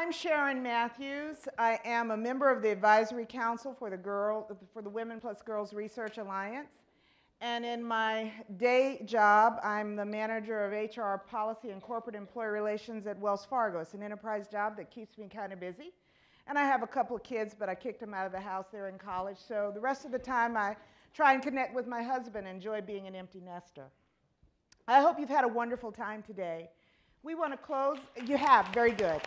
I'm Sharon Matthews. I am a member of the Advisory Council for the Women Plus Girls Research Alliance. And in my day job, I'm the manager of HR policy and corporate employee relations at Wells Fargo. It's an enterprise job that keeps me kind of busy. And I have a couple of kids, but I kicked them out of the house. They're in college. So the rest of the time, I try and connect with my husband and enjoy being an empty nester. I hope you've had a wonderful time today. We want to close. You have. Very good.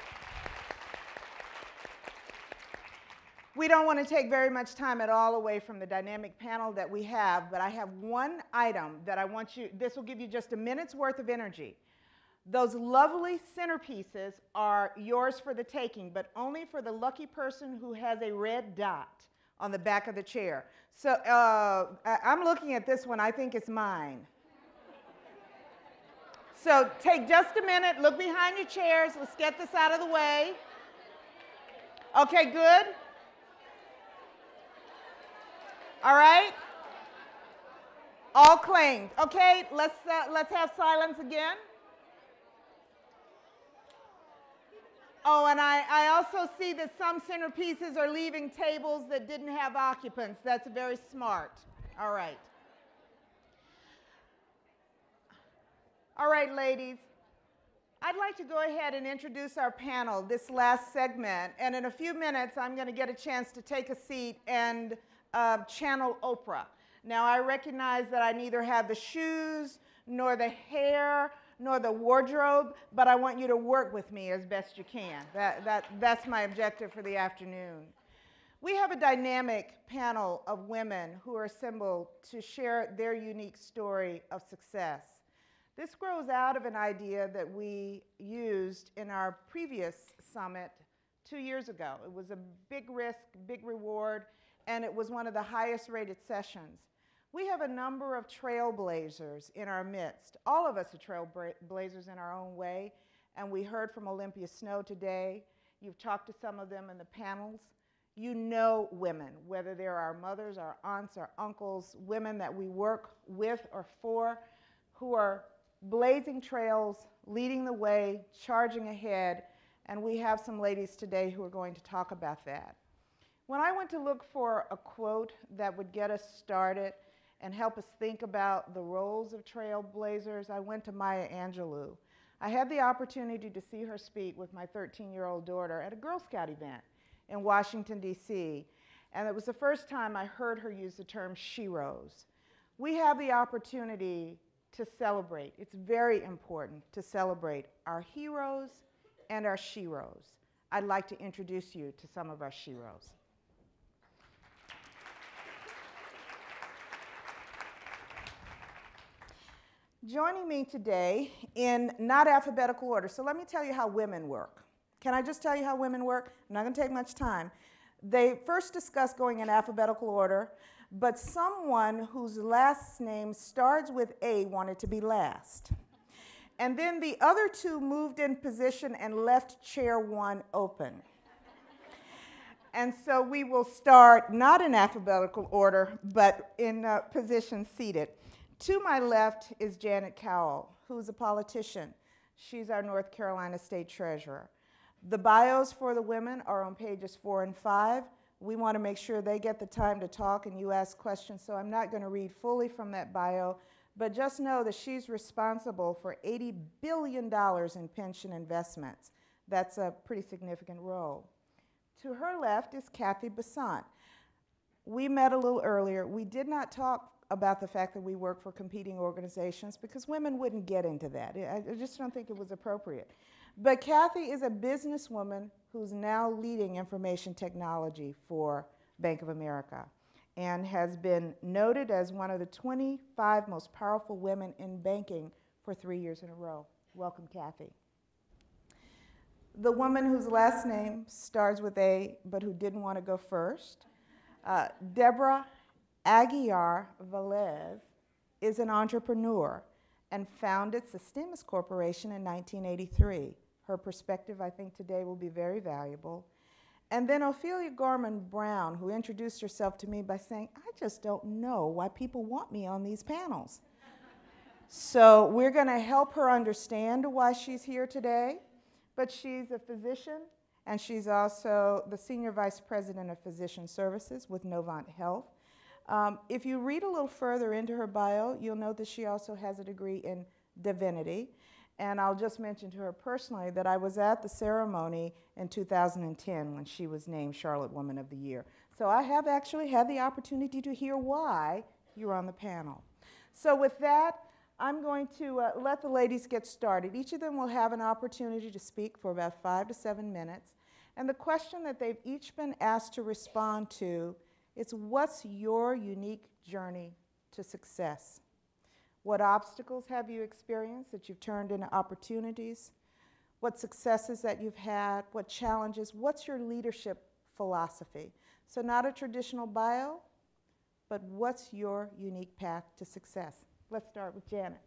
We don't want to take very much time at all away from the dynamic panel that we have, but I have one item that I want you, this will give you just a minute's worth of energy. Those lovely centerpieces are yours for the taking, but only for the lucky person who has a red dot on the back of the chair. So I'm looking at this one. I think it's mine. So take just a minute, look behind your chairs. Let's get this out of the way. Okay, good. All right? All claimed. Okay, let's have silence again. Oh, and I also see that some centerpieces are leaving tables that didn't have occupants. That's very smart. All right. All right, ladies. I'd like to go ahead and introduce our panel, this last segment. And in a few minutes, I'm going to get a chance to take a seat and channel Oprah. Now, I recognize that I neither have the shoes, nor the hair, nor the wardrobe, but I want you to work with me as best you can. That's my objective for the afternoon. We have a dynamic panel of women who are assembled to share their unique story of success. This grows out of an idea that we used in our previous summit 2 years ago. It was a big risk, big reward, and it was one of the highest rated sessions. We have a number of trailblazers in our midst. All of us are trailblazers in our own way, and we heard from Olympia Snow today. You've talked to some of them in the panels. You know women, whether they're our mothers, our aunts, our uncles, women that we work with or for, who are blazing trails, leading the way, charging ahead, and we have some ladies today who are going to talk about that. When I went to look for a quote that would get us started and help us think about the roles of trailblazers, I went to Maya Angelou. I had the opportunity to see her speak with my 13-year-old daughter at a Girl Scout event in Washington, D.C., and it was the first time I heard her use the term sheroes. We have the opportunity to celebrate. It's very important to celebrate our heroes and our sheroes. I'd like to introduce you to some of our sheroes. Joining me today in not alphabetical order, so let me tell you how women work. Can I just tell you how women work? I'm not going to take much time. They first discussed going in alphabetical order, but someone whose last name starts with A wanted to be last. And then the other two moved in position and left chair one open. And so we will start not in alphabetical order, but in position seated. To my left is Janet Cowell, who's a politician. She's our North Carolina State Treasurer. The bios for the women are on pages 4 and 5. We want to make sure they get the time to talk and you ask questions, so I'm not going to read fully from that bio, but just know that she's responsible for $80 billion in pension investments. That's a pretty significant role. To her left is Kathy Besant. We met a little earlier. We did not talk about the fact that we work for competing organizations because women wouldn't get into that. I just don't think it was appropriate. But Kathy is a businesswoman who's now leading information technology for Bank of America and has been noted as one of the 25 most powerful women in banking for 3 years in a row. Welcome, Kathy. The woman whose last name starts with A but who didn't want to go first, Deborah Aguiar Velez, is an entrepreneur and founded Sistemas Corporation in 1983. Her perspective, I think, today will be very valuable. And then Ophelia Gorman Brown, who introduced herself to me by saying, I just don't know why people want me on these panels. So we're going to help her understand why she's here today. But she's a physician and she's also the Senior Vice President of Physician Services with Novant Health. If you read a little further into her bio, you'll note that she also has a degree in divinity. And I'll just mention to her personally that I was at the ceremony in 2010 when she was named Charlotte Woman of the Year. So I have actually had the opportunity to hear why you're on the panel. So with that, I'm going to let the ladies get started. Each of them will have an opportunity to speak for about 5 to 7 minutes. And the question that they've each been asked to respond to is, what's your unique journey to success? What obstacles have you experienced that you've turned into opportunities? What successes that you've had? What challenges? What's your leadership philosophy? So not a traditional bio, but what's your unique path to success? Let's start with Janet.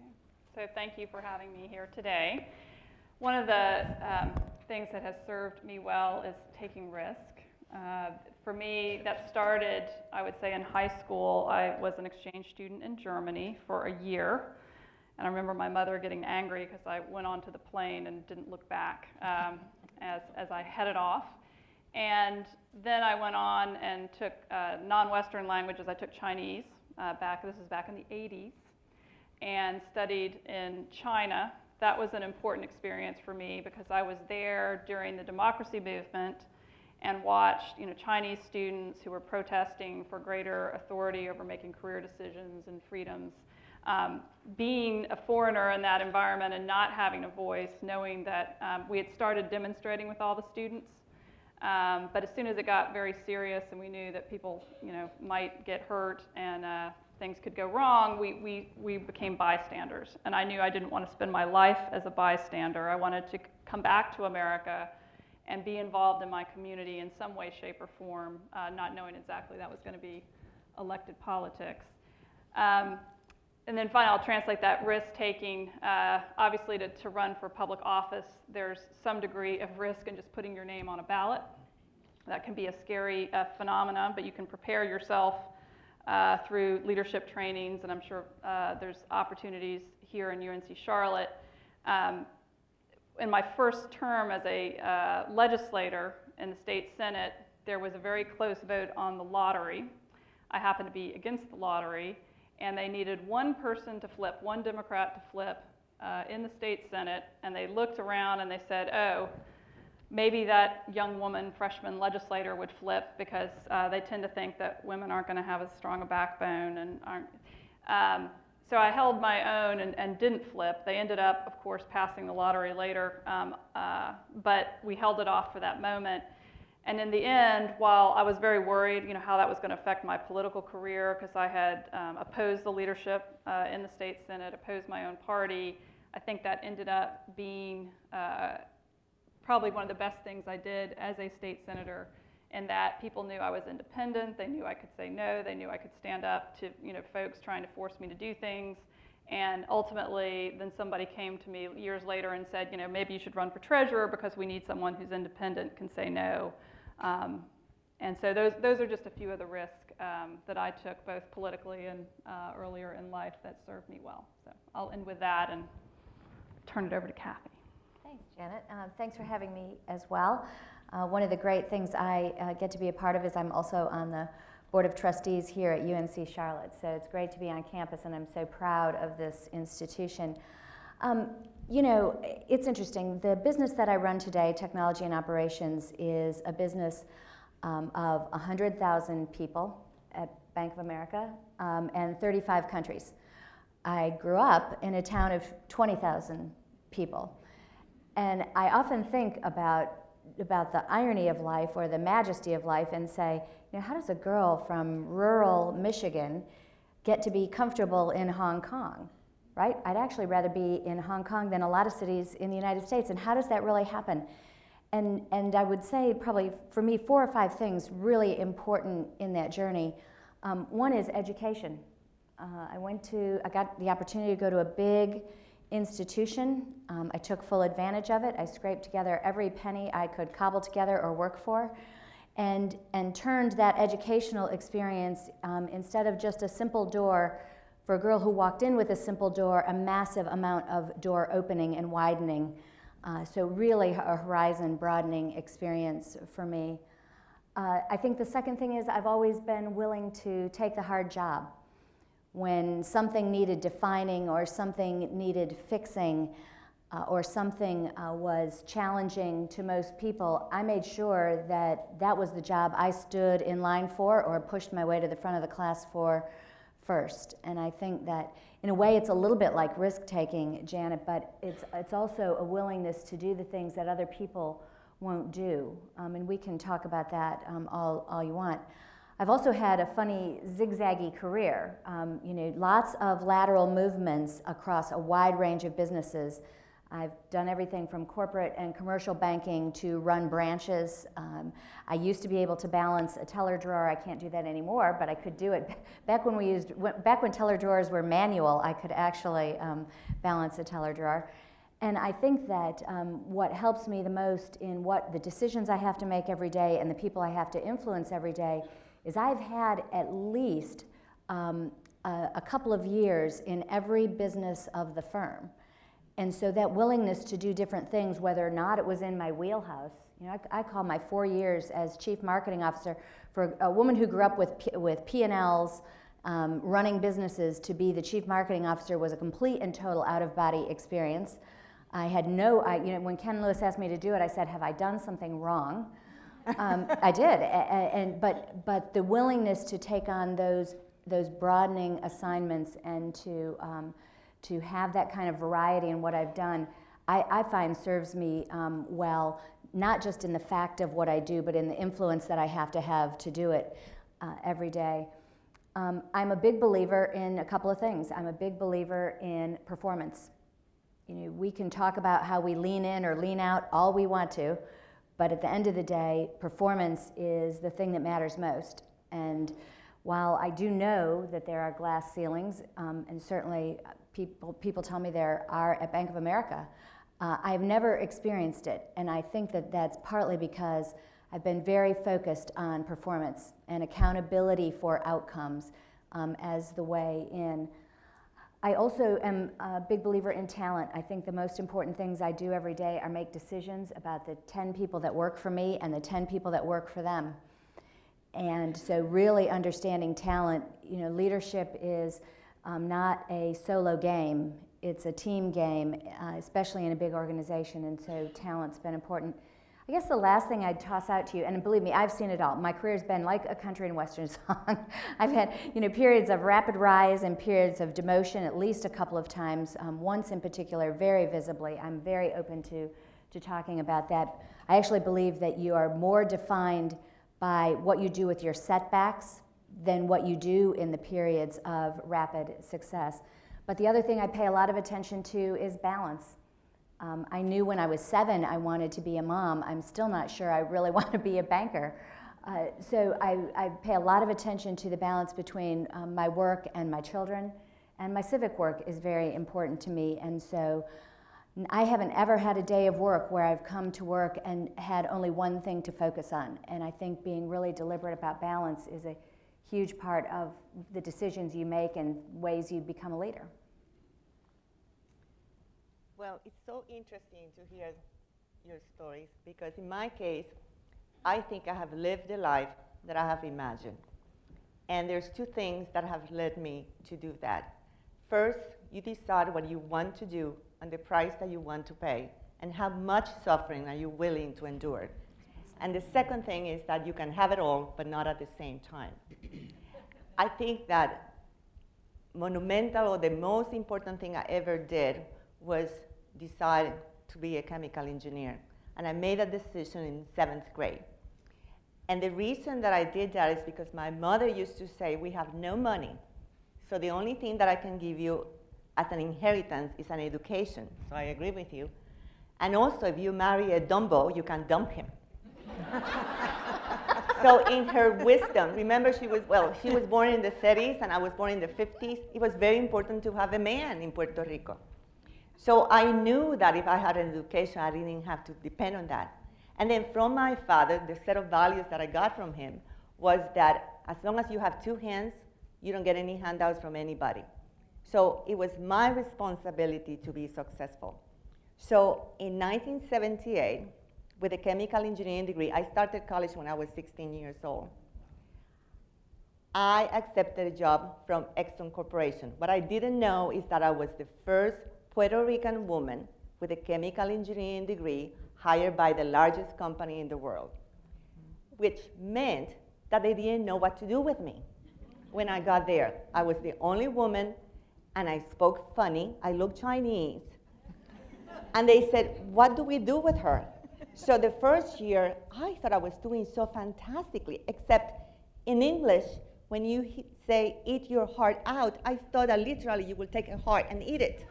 Okay. So thank you for having me here today. One of the things that has served me well is taking risk. For me, that started, I would say, in high school. I was an exchange student in Germany for a year. And I remember my mother getting angry because I went onto the plane and didn't look back as I headed off. And then I went on and took non-Western languages. I took Chinese this is back in the 80s, and studied in China. That was an important experience for me because I was there during the democracy movement and watched, Chinese students who were protesting for greater authority over making career decisions and freedoms. Being a foreigner in that environment and not having a voice, knowing that we had started demonstrating with all the students, but as soon as it got very serious and we knew that people, might get hurt and things could go wrong, we became bystanders. And I knew I didn't want to spend my life as a bystander. I wanted to come back to America and be involved in my community in some way, shape, or form, not knowing exactly that was going to be elected politics. And then finally, I'll translate that risk-taking. Obviously, to run for public office, there's some degree of risk in just putting your name on a ballot. That can be a scary phenomenon, but you can prepare yourself through leadership trainings, and I'm sure there's opportunities here in UNC Charlotte. In my first term as a legislator in the state Senate, there was a very close vote on the lottery. I happened to be against the lottery, and they needed one person to flip, one Democrat to flip in the state Senate, and they looked around and they said, oh, maybe that young woman, freshman legislator would flip because they tend to think that women aren't going to have as strong a backbone and aren't. So I held my own and didn't flip. They ended up, of course, passing the lottery later, but we held it off for that moment. And in the end, while I was very worried, how that was going to affect my political career, because I had opposed the leadership in the state Senate, opposed my own party, I think that ended up being probably one of the best things I did as a state senator, in that people knew I was independent, they knew I could say no, they knew I could stand up to folks trying to force me to do things. And ultimately, then somebody came to me years later and said, maybe you should run for treasurer because we need someone who's independent, can say no. And so those are just a few of the risks that I took, both politically and earlier in life, that served me well. So I'll end with that and turn it over to Kathy. Thanks, Janet. Thanks for having me as well. One of the great things I get to be a part of is I'm also on the Board of Trustees here at UNC Charlotte. So it's great to be on campus, and I'm so proud of this institution. It's interesting. The business that I run today, Technology and Operations, is a business of 100,000 people at Bank of America and 35 countries. I grew up in a town of 20,000 people. And I often think about the irony of life or the majesty of life and say, how does a girl from rural Michigan get to be comfortable in Hong Kong, right? I'd actually rather be in Hong Kong than a lot of cities in the United States. And how does that really happen? And I would say probably for me 4 or 5 things really important in that journey. One is education. I got the opportunity to go to a big institution. I took full advantage of it. I scraped together every penny I could cobble together or work for, and turned that educational experience, instead of just a simple door for a girl who walked in with a simple door, a massive amount of door opening and widening So really a horizon broadening experience for me. I think the second thing is I've always been willing to take the hard job. When something needed defining or something needed fixing or something was challenging to most people, I made sure that that was the job I stood in line for or pushed my way to the front of the class for first. And I think that in a way it's a little bit like risk-taking, Janet, but it's also a willingness to do the things that other people won't do. And we can talk about that all you want. I've also had a funny zigzaggy career, you know, lots of lateral movements across a wide range of businesses. I've done everything from corporate and commercial banking to run branches. I used to be able to balance a teller drawer. I can't do that anymore, but I could do it. Back when teller drawers were manual, I could actually balance a teller drawer. And I think that what helps me the most in what the decisions I have to make every day and the people I have to influence every day is I've had at least a couple of years in every business of the firm. And so that willingness to do different things, whether or not it was in my wheelhouse, you know, I call my 4 years as chief marketing officer for a woman who grew up with P&Ls, running businesses, to be the chief marketing officer was a complete and total out-of-body experience. I had you know, when Ken Lewis asked me to do it, I said, have I done something wrong? I did, but the willingness to take on those broadening assignments and to have that kind of variety in what I've done, I find serves me well, not just in the fact of what I do, but in the influence that I have to do it every day. I'm a big believer in a couple of things. I'm a big believer in performance. You know, we can talk about how we lean in or lean out all we want to, but at the end of the day, performance is the thing that matters most. And while I do know that there are glass ceilings, and certainly people tell me there are at Bank of America, I've never experienced it. And I think that that's partly because I've been very focused on performance and accountability for outcomes as the way in. I also am a big believer in talent. I think the most important things I do every day are make decisions about the 10 people that work for me and the 10 people that work for them. And so really understanding talent, you know, leadership is not a solo game, it's a team game, especially in a big organization, and so talent's been important. I guess the last thing I'd toss out to you, and believe me, I've seen it all. My career's been like a country and western song. I've had, you know, periods of rapid rise and periods of demotion at least a couple of times, once in particular very visibly. I'm very open to talking about that. I actually believe that you are more defined by what you do with your setbacks than what you do in the periods of rapid success. But the other thing I pay a lot of attention to is balance. I knew when I was 7 I wanted to be a mom. I'm still not sure I really want to be a banker. So I pay a lot of attention to the balance between my work and my children, and my civic work is very important to me. And so I haven't ever had a day of work where I've come to work and had only one thing to focus on. And I think being really deliberate about balance is a huge part of the decisions you make and ways you become a leader. Well, it's so interesting to hear your stories because in my case, I think I have lived the life that I have imagined. And there's two things that have led me to do that. First, you decide what you want to do and the price that you want to pay and how much suffering are you willing to endure. And the second thing is that you can have it all, but not at the same time. I think that monumental or the most important thing I ever did was decide to be a chemical engineer. And I made that decision in 7th grade. And the reason that I did that is because my mother used to say, we have no money, so the only thing that I can give you as an inheritance is an education. So I agree with you. And also, if you marry a Dumbo, you can dump him. So in her wisdom, remember she was born in the 30s and I was born in the 50s. It was very important to have a man in Puerto Rico. So I knew that if I had an education, I didn't have to depend on that. And then from my father, the set of values that I got from him was that as long as you have two hands, you don't get any handouts from anybody. So it was my responsibility to be successful. So in 1978, with a chemical engineering degree, I started college when I was 16 years old. I accepted a job from Exxon Corporation. What I didn't know is that I was the first Puerto Rican woman with a chemical engineering degree hired by the largest company in the world, which meant that they didn't know what to do with me when I got there. I was the only woman, and I spoke funny. I looked Chinese. And they said, what do we do with her? So the first year, I thought I was doing so fantastically, except in English, when you say, eat your heart out, I thought that literally you will take a heart and eat it,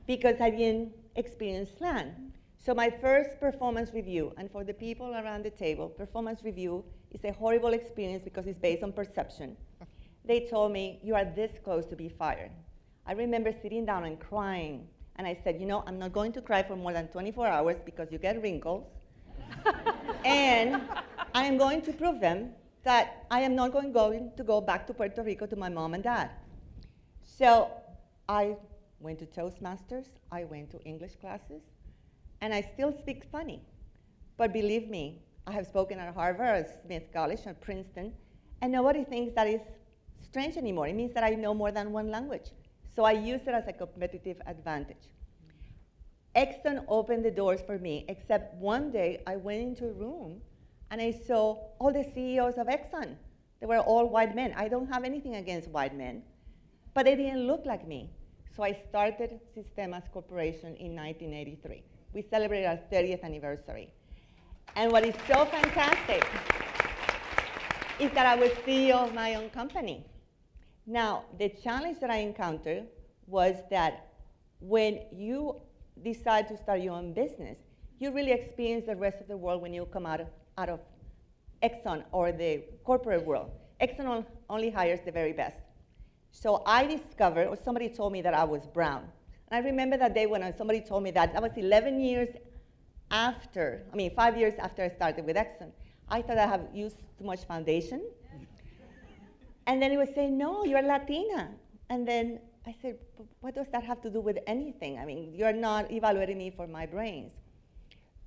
because I didn't experience slang. So my first performance review, and for the people around the table, performance review is a horrible experience because it's based on perception. They told me, you are this close to be fired. I remember sitting down and crying, and I said, you know, I'm not going to cry for more than 24 hours because you get wrinkles, and I am going to prove them that I am not going to go back to Puerto Rico to my mom and dad. So I went to Toastmasters, I went to English classes, and I still speak funny. But believe me, I have spoken at Harvard, at Smith College, at Princeton, and nobody thinks that is strange anymore. It means that I know more than one language. So I use it as a competitive advantage. Exxon opened the doors for me, except one day I went into a room and I saw all the CEOs of Exxon. They were all white men. I don't have anything against white men, but they didn't look like me. So I started Sistemas Corporation in 1983. We celebrated our 30th anniversary. And what is so fantastic is that I was CEO of my own company. Now, the challenge that I encountered was that when you decide to start your own business, you really experience the rest of the world when you come out of Exxon or the corporate world. Exxon only hires the very best. So I discovered, or somebody told me that I was brown. And I remember that day when somebody told me that. That was 11 years after, 5 years after I started with Exxon. I thought I have used too much foundation. And then he was saying, no, you're Latina. And then I said, what does that have to do with anything? I mean, you're not evaluating me for my brains.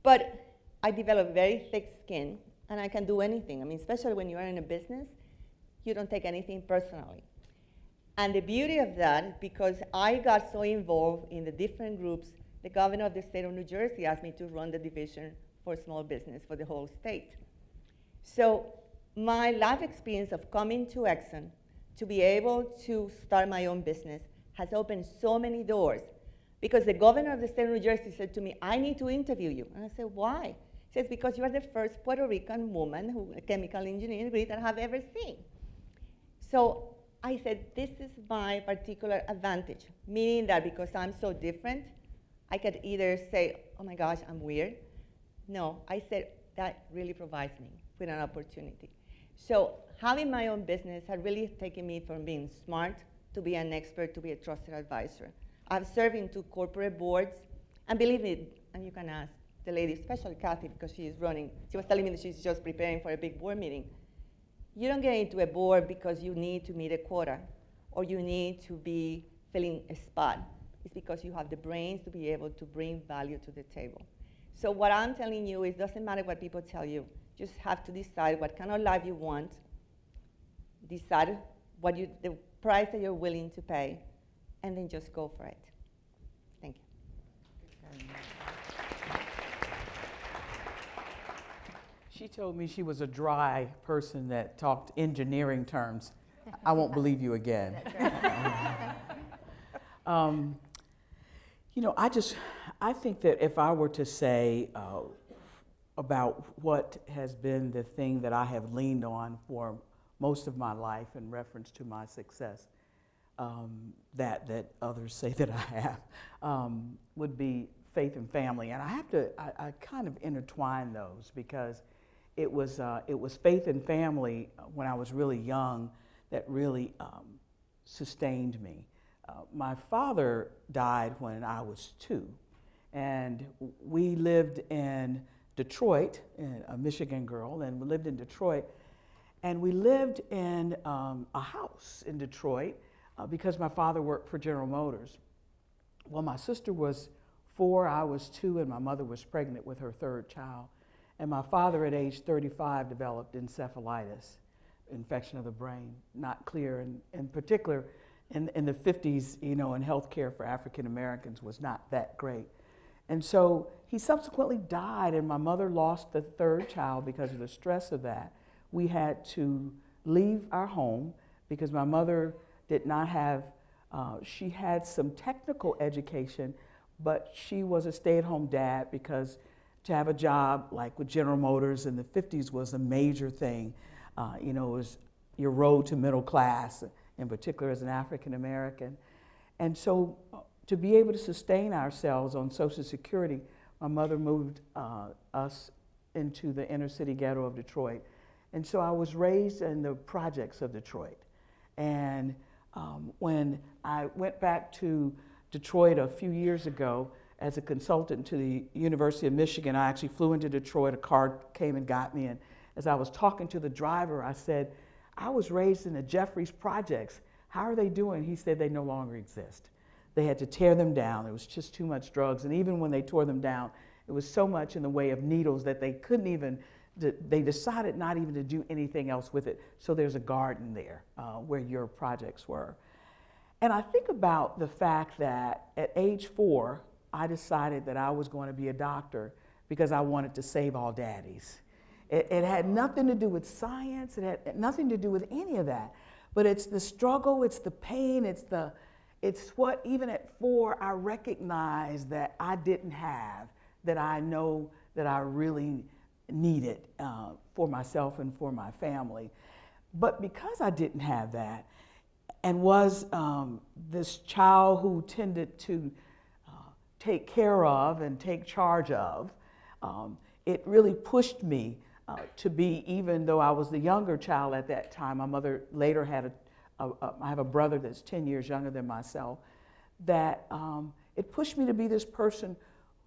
But I developed very thick skin, and I can do anything. I mean, especially when you are in a business, you don't take anything personally. And the beauty of that, because I got so involved in the different groups, the governor of the state of New Jersey asked me to run the division for small business for the whole state. So my life experience of coming to Exxon to be able to start my own business has opened so many doors, because the governor of the state of New Jersey said to me, I need to interview you. And I said, why? He says, because you are the first Puerto Rican woman who a chemical engineering degree that I have ever seen. So I said, this is my particular advantage, meaning that because I'm so different, I could either say, oh my gosh, I'm weird. No, I said, that really provides me with an opportunity. So having my own business had really taken me from being smart to be an expert to be a trusted advisor. I've served in 2 corporate boards, and believe me, and you can ask the lady, especially Kathy, because she is running, she was telling me that she's just preparing for a big board meeting. You don't get into a board because you need to meet a quota or you need to be filling a spot. It's because you have the brains to be able to bring value to the table. So what I'm telling you is, it doesn't matter what people tell you. You just have to decide what kind of life you want, decide what the price that you're willing to pay, and then just go for it. Thank you. She told me she was a dry person that talked engineering terms. I won't believe you again. You know, I think that if I were to say about what has been the thing that I have leaned on for most of my life in reference to my success, that others say that I have, would be faith and family. And I kind of intertwine those, because it was faith and family when I was really young that really sustained me. My father died when I was 2, and we lived in Detroit, a Michigan girl, and we lived in Detroit, and we lived in a house in Detroit because my father worked for General Motors. Well, my sister was 4, I was 2, and my mother was pregnant with her 3rd child. And my father at age 35 developed encephalitis, infection of the brain, not clear, and in particular in the 50s, you know, and healthcare for African Americans was not that great. And so he subsequently died, and my mother lost the 3rd child because of the stress of that. We had to leave our home because my mother did not have, she had some technical education, but she was a stay-at-home dad because to have a job like with General Motors in the 50s was a major thing. You know, it was your road to middle class, in particular as an African American. And so to be able to sustain ourselves on Social Security, my mother moved us into the inner city ghetto of Detroit. And so I was raised in the projects of Detroit. And when I went back to Detroit a few years ago as a consultant to the University of Michigan, I actually flew into Detroit, a car came and got me, and as I was talking to the driver, I said, I was raised in the Jeffries projects. How are they doing? He said they no longer exist. They had to tear them down. There was just too much drugs. And even when they tore them down, it was so much in the way of needles that they couldn't even, they decided not even to do anything else with it. So there's a garden there where your projects were. And I think about the fact that at age 4, I decided that I was going to be a doctor because I wanted to save all daddies. It had nothing to do with science. It had nothing to do with any of that. But it's the struggle, it's the pain, it's what even at 4 I recognized that I didn't have, that I know that I really needed for myself and for my family. But because I didn't have that and was this child who tended to take care of and take charge of, it really pushed me to be, even though I was the younger child at that time. My mother later had I have a brother that's 10 years younger than myself, that it pushed me to be this person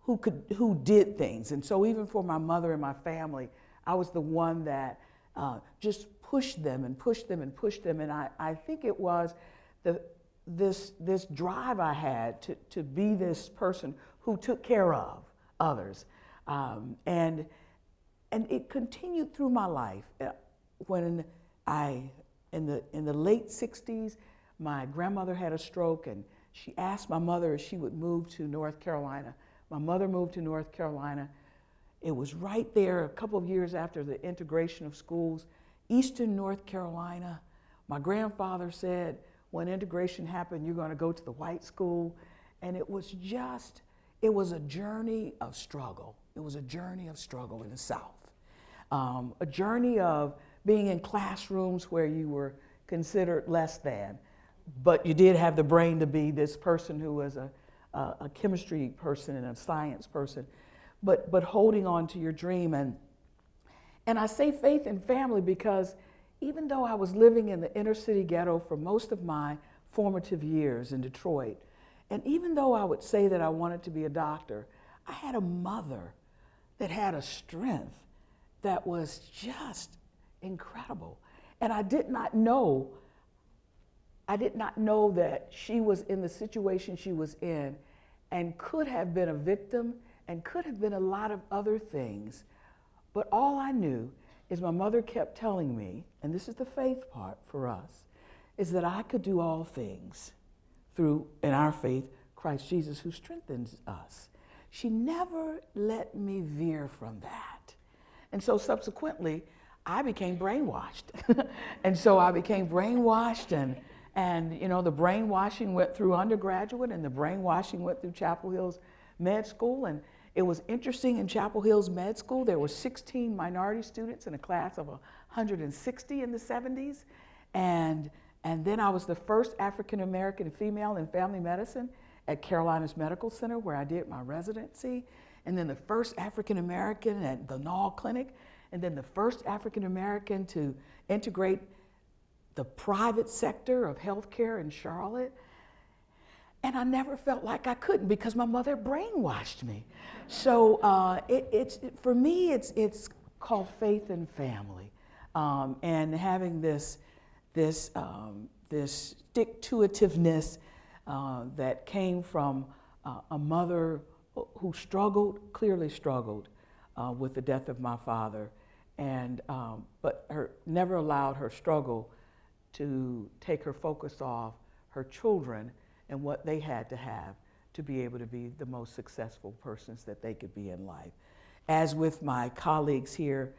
who did things. And so even for my mother and my family, I was the one that just pushed them and pushed them and pushed them. And I think it was this drive I had to be this person who took care of others. And it continued through my life. When in the late 60s, my grandmother had a stroke, and she asked my mother if she would move to North Carolina. My mother moved to North Carolina. It was right there a couple of years after the integration of schools. Eastern North Carolina, my grandfather said, when integration happened, you're going to go to the white school. And it was a journey of struggle. It was a journey of struggle in the South. A journey of being in classrooms where you were considered less than, but you did have the brain to be this person who was a chemistry person and a science person, but holding on to your dream. And I say faith and family because even though I was living in the inner city ghetto for most of my formative years in Detroit, and even though I would say that I wanted to be a doctor, I had a mother that had a strength that was just incredible. And I did not know that she was in the situation she was in and could have been a victim and could have been a lot of other things. But all I knew is my mother kept telling me, and this is the faith part for us, is that I could do all things through, in our faith, Christ Jesus, who strengthens us. She never let me veer from that. And so subsequently, I became brainwashed. And so I became brainwashed, and you know, the brainwashing went through undergraduate, and the brainwashing went through Chapel Hill's med school. And it was interesting, in Chapel Hill's med school, there were 16 minority students in a class of 160 in the 70s. And then I was the first African-American female in family medicine at Carolinas Medical Center, where I did my residency. And then the first African-American at the Knoll Clinic, and then the first African-American to integrate the private sector of healthcare in Charlotte. And I never felt like I couldn't because my mother brainwashed me. So for me, it's called faith and family, and having this stick-to-itiveness that came from a mother who struggled, clearly struggled with the death of my father, and but never allowed her struggle to take her focus off her children and what they had to have to be able to be the most successful persons that they could be in life. As with my colleagues here,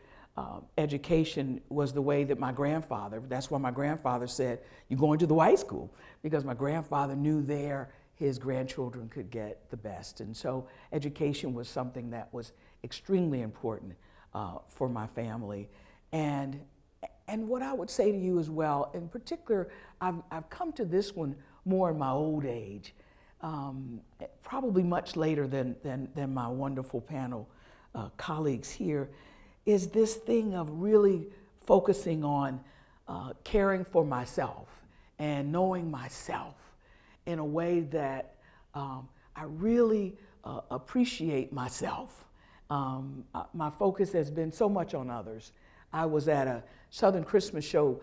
education was the way that my grandfather, that's why my grandfather said, you're going to the white school, because my grandfather knew there his grandchildren could get the best. And so education was something that was extremely important for my family. And what I would say to you as well, in particular, I've come to this one more in my old age, probably much later than my wonderful panel colleagues here, is this thing of really focusing on caring for myself and knowing myself in a way that I really appreciate myself. My focus has been so much on others. I was at a Southern Christmas show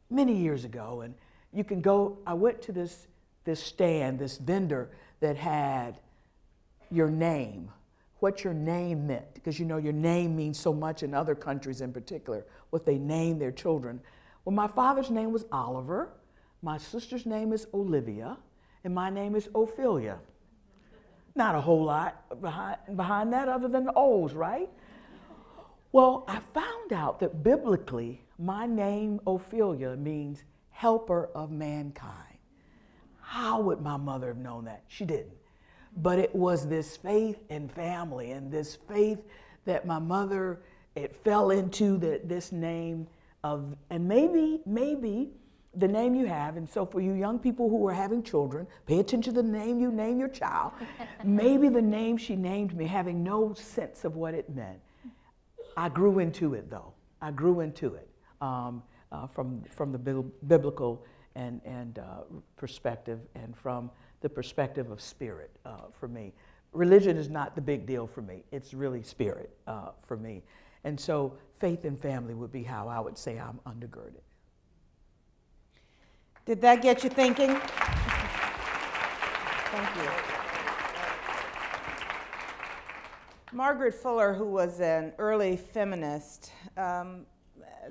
many years ago, and you can go, I went to this stand, this vendor that had your name, what your name meant, because you know your name means so much in other countries in particular, what they name their children. Well, my father's name was Oliver, my sister's name is Olivia, and my name is Ophelia. Not a whole lot behind that other than the O's, right? Well, I found out that biblically, my name Ophelia means helper of mankind. How would my mother have known that? She didn't. But it was this faith in family and this faith that my mother, it fell into this name of, and maybe the name you have, and so for you young people who are having children, pay attention to the name you name your child. Maybe the name she named me, having no sense of what it meant. I grew into it though. I grew into it from the biblical and perspective, and from the perspective of spirit for me. Religion is not the big deal for me. It's really spirit for me. And so faith and family would be how I would say I'm undergirded. Did that get you thinking? Thank you. Margaret Fuller, who was an early feminist,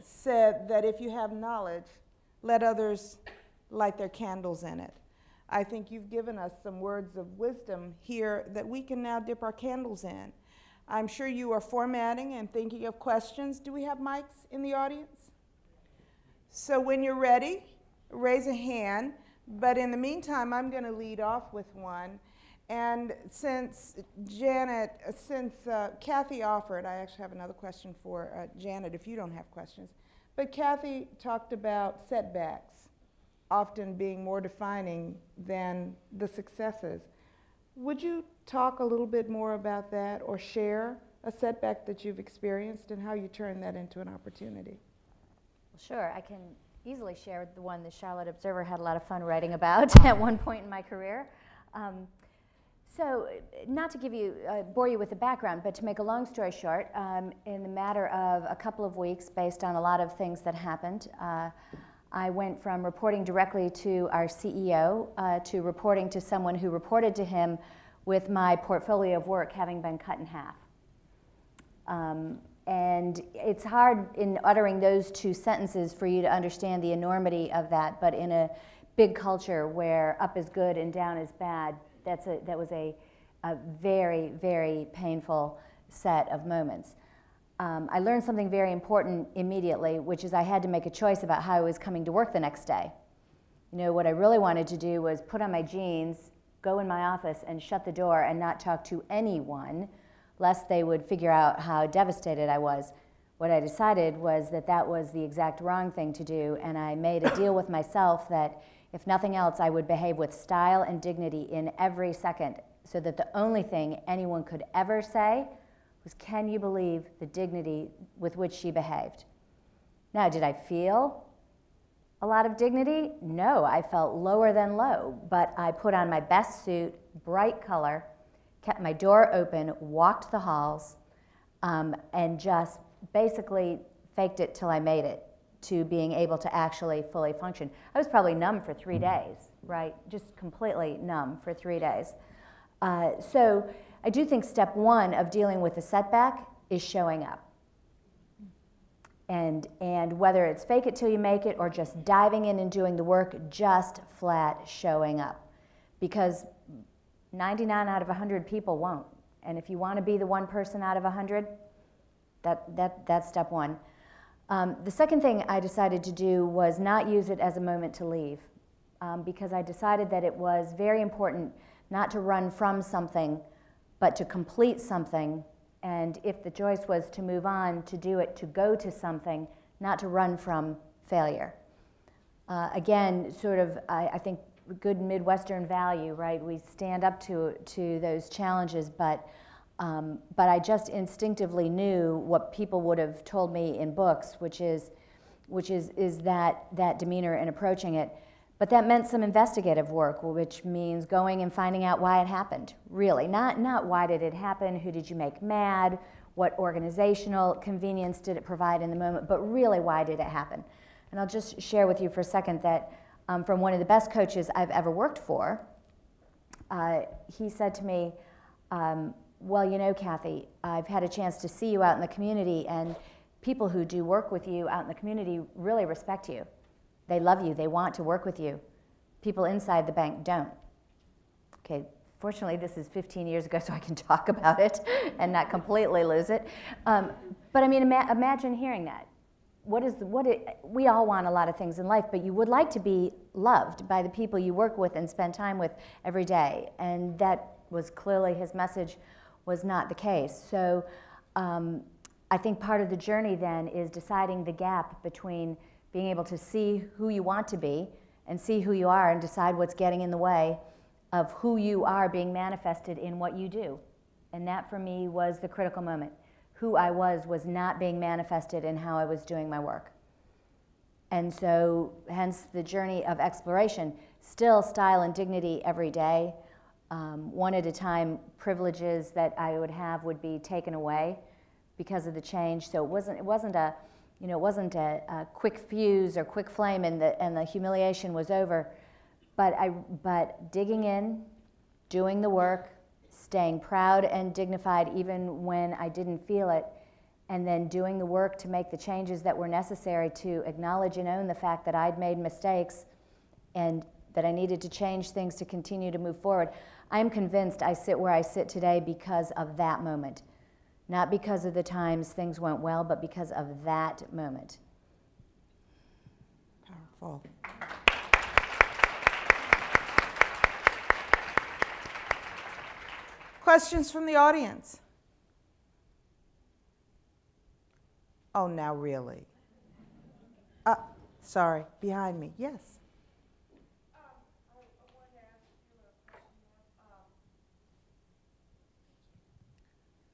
said that if you have knowledge, let others light their candles in it. I think you've given us some words of wisdom here that we can now dip our candles in. I'm sure you are formatting and thinking of questions. Do we have mics in the audience? So when you're ready, raise a hand. But in the meantime, I'm going to lead off with one. And since Kathy offered, I actually have another question for Janet if you don't have questions. But Kathy talked about setbacks often being more defining than the successes. Would you talk a little bit more about that, or share a setback that you've experienced and how you turn that into an opportunity? Well, sure, I can easily share the one the Charlotte Observer had a lot of fun writing about at one point in my career. So not to bore you with the background, but to make a long story short, in the matter of a couple of weeks, based on a lot of things that happened, I went from reporting directly to our CEO to reporting to someone who reported to him with my portfolio of work having been cut in half. And it's hard in uttering those two sentences for you to understand the enormity of that, but in a big culture where up is good and down is bad, that was a very, very painful set of moments. I learned something very important immediately, which is I had to make a choice about how I was coming to work the next day. You know, what I really wanted to do was put on my jeans, go in my office, and shut the door and not talk to anyone, lest they would figure out how devastated I was. What I decided was that that was the exact wrong thing to do, and I made a deal with myself that if nothing else, I would behave with style and dignity in every second, so that the only thing anyone could ever say was, "Can you believe the dignity with which she behaved?" Now, did I feel a lot of dignity? No, I felt lower than low, but I put on my best suit, bright color, kept my door open, walked the halls, and just basically faked it till I made it to being able to actually fully function. I was probably numb for 3 days, right? Just completely numb for 3 days. So I do think step one of dealing with a setback is showing up. And whether it's fake it till you make it or just diving in and doing the work, just flat showing up. Because 99 out of 100 people won't. And if you want to be the one person out of 100, that's step one. The second thing I decided to do was not use it as a moment to leave, because I decided that it was very important not to run from something, but to complete something. And if the choice was to move on, to do it, to go to something, not to run from failure. Again, sort of, I think, good Midwestern value, right? We stand up to those challenges, but I just instinctively knew what people would have told me in books, which is that demeanor in approaching it. But that meant some investigative work, which means going and finding out why it happened, really. Not why did it happen, who did you make mad, what organizational convenience did it provide in the moment, but really why did it happen. And I'll just share with you for a second that from one of the best coaches I've ever worked for, he said to me, well, you know, Kathy, I've had a chance to see you out in the community, and people who do work with you out in the community really respect you. They love you. They want to work with you. People inside the bank don't. Okay, fortunately, this is 15 years ago, so I can talk about it and not completely lose it. But I mean, imagine hearing that. We all want a lot of things in life, but you would like to be loved by the people you work with and spend time with every day. And that was clearly his message was not the case. So I think part of the journey then is deciding the gap between being able to see who you want to be and see who you are and decide what's getting in the way of who you are being manifested in what you do. And that for me was the critical moment. Who I was not being manifested in how I was doing my work. And so hence the journey of exploration. Still style and dignity every day. One at a time, privileges that I would have would be taken away because of the change. So it wasn't a quick fuse or quick flame and the humiliation was over. But digging in, doing the work, staying proud and dignified even when I didn't feel it, and then doing the work to make the changes that were necessary to acknowledge and own the fact that I'd made mistakes and that I needed to change things to continue to move forward. I'm convinced I sit where I sit today because of that moment. Not because of the times things went well, but because of that moment. Powerful. Questions from the audience? Oh, now really? Sorry, behind me. Yes.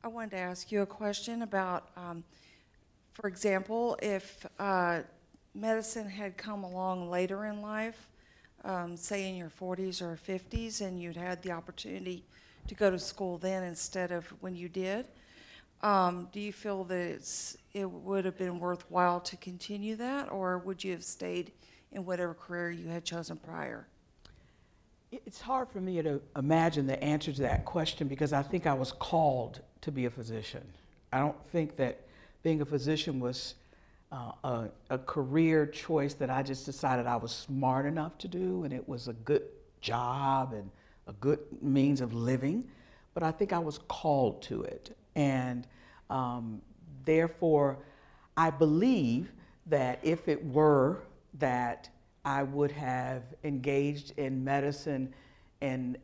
I wanted to ask you a question about, for example, if medicine had come along later in life, say in your 40s or 50s, and you'd had the opportunity to go to school then instead of when you did, do you feel that it would have been worthwhile to continue that, or would you have stayed in whatever career you had chosen prior? It's hard for me to imagine the answer to that question because I think I was called to be a physician. I don't think that being a physician was a career choice that I just decided I was smart enough to do and it was a good job and a good means of living, but I think I was called to it. And therefore, I believe that if it were that I would have engaged in medicine in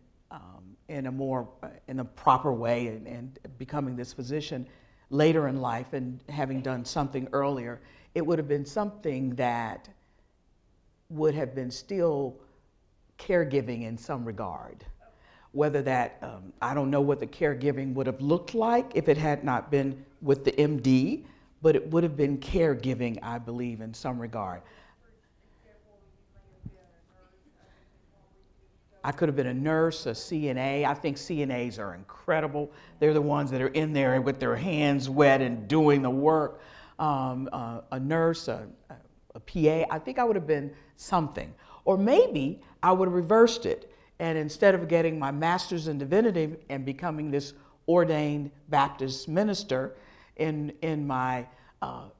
a proper way and becoming this physician later in life and having done something earlier, it would have been something that would have been still caregiving in some regard. Whether that, I don't know what the caregiving would have looked like if it had not been with the MD, but it would have been caregiving, I believe, in some regard. I could have been a nurse, a CNA. I think CNAs are incredible. They're the ones that are in there with their hands wet and doing the work. A nurse, a PA, I think I would have been something. Or maybe I would have reversed it. And instead of getting my master's in divinity and becoming this ordained Baptist minister in my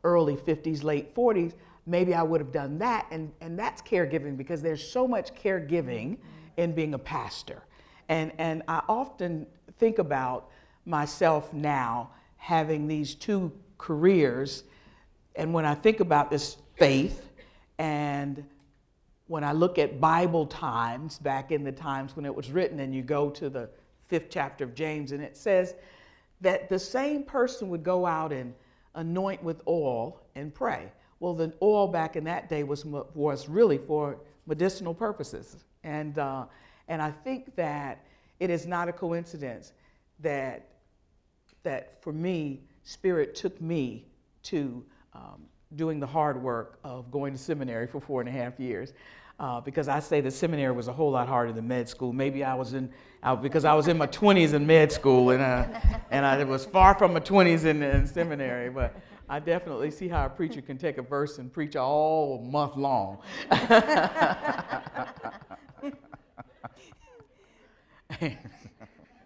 early 50s, late 40s, maybe I would have done that. And that's caregiving, because there's so much caregiving in being a pastor. And I often think about myself now having these two careers. And when I think about this faith, and when I look at Bible times, back in the times when it was written, and you go to the 5th chapter of James, and it says that the same person would go out and anoint with oil and pray. Well, the oil back in that day was really for medicinal purposes. And I think that it is not a coincidence that for me, Spirit took me to doing the hard work of going to seminary for 4.5 years. Because I say the seminary was a whole lot harder than med school. Maybe because I was in my 20s in med school, and I was far from my 20s in seminary. But I definitely see how a preacher can take a verse and preach all month long.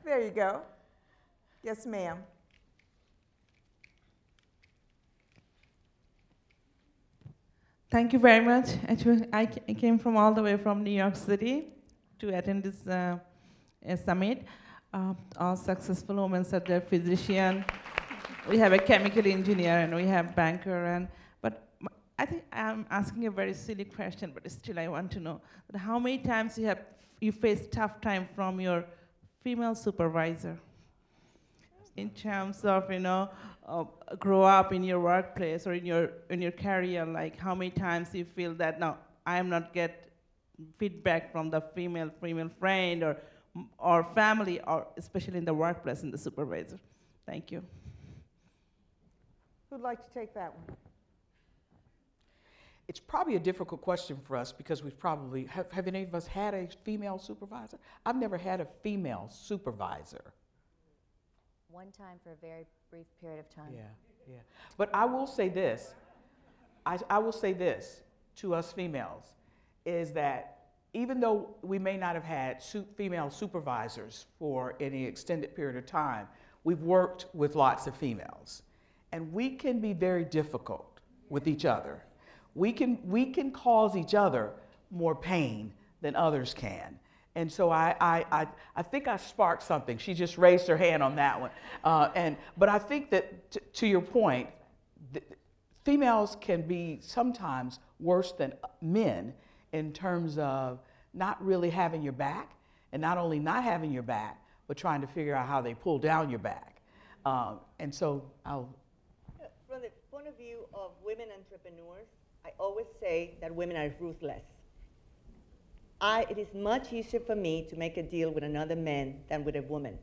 There you go. Yes, ma'am. Thank you very much. Actually, I came from all the way from New York City to attend this summit. All successful women are there, physician. We have a chemical engineer and we have banker. But I think I'm asking a very silly question, but still I want to know that how many times you face tough time from your female supervisor in terms of, grow up in your workplace or in your career, like how many times you feel that, no, I am not get feedback from the female friend or family, or especially in the workplace in the supervisor. Thank you. Who'd like to take that one? It's probably a difficult question for us, because we've probably, have any of us had a female supervisor? I've never had a female supervisor. One time for a very brief period of time. Yeah. But I will say this. I will say this to us females, is that even though we may not have had female supervisors for any extended period of time, we've worked with lots of females. And we can be very difficult with each other. We can cause each other more pain than others can. And so I think I sparked something. She just raised her hand on that one. But I think that, to your point, females can be sometimes worse than men in terms of not really having your back, and not only not having your back, but trying to figure out how they pull down your back. And so From the point of view of women entrepreneurs, I always say that women are ruthless. It is much easier for me to make a deal with another man than with a woman,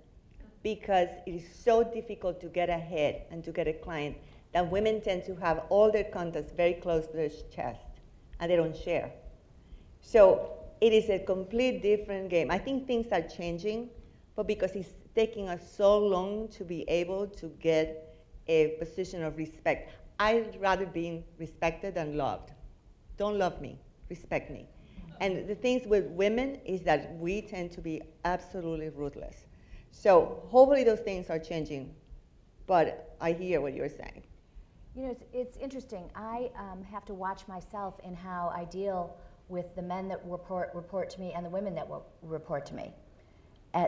because it is so difficult to get ahead and to get a client that women tend to have all their contacts very close to their chest, and they don't share. So it is a complete different game. I think things are changing, but because it's taking us so long to be able to get a position of respect. I'd rather be respected than loved. Don't love me, respect me. And the things with women is that we tend to be absolutely ruthless. So hopefully those things are changing, but I hear what you're saying. It's interesting. I have to watch myself in how I deal with the men that report to me and the women that will report to me,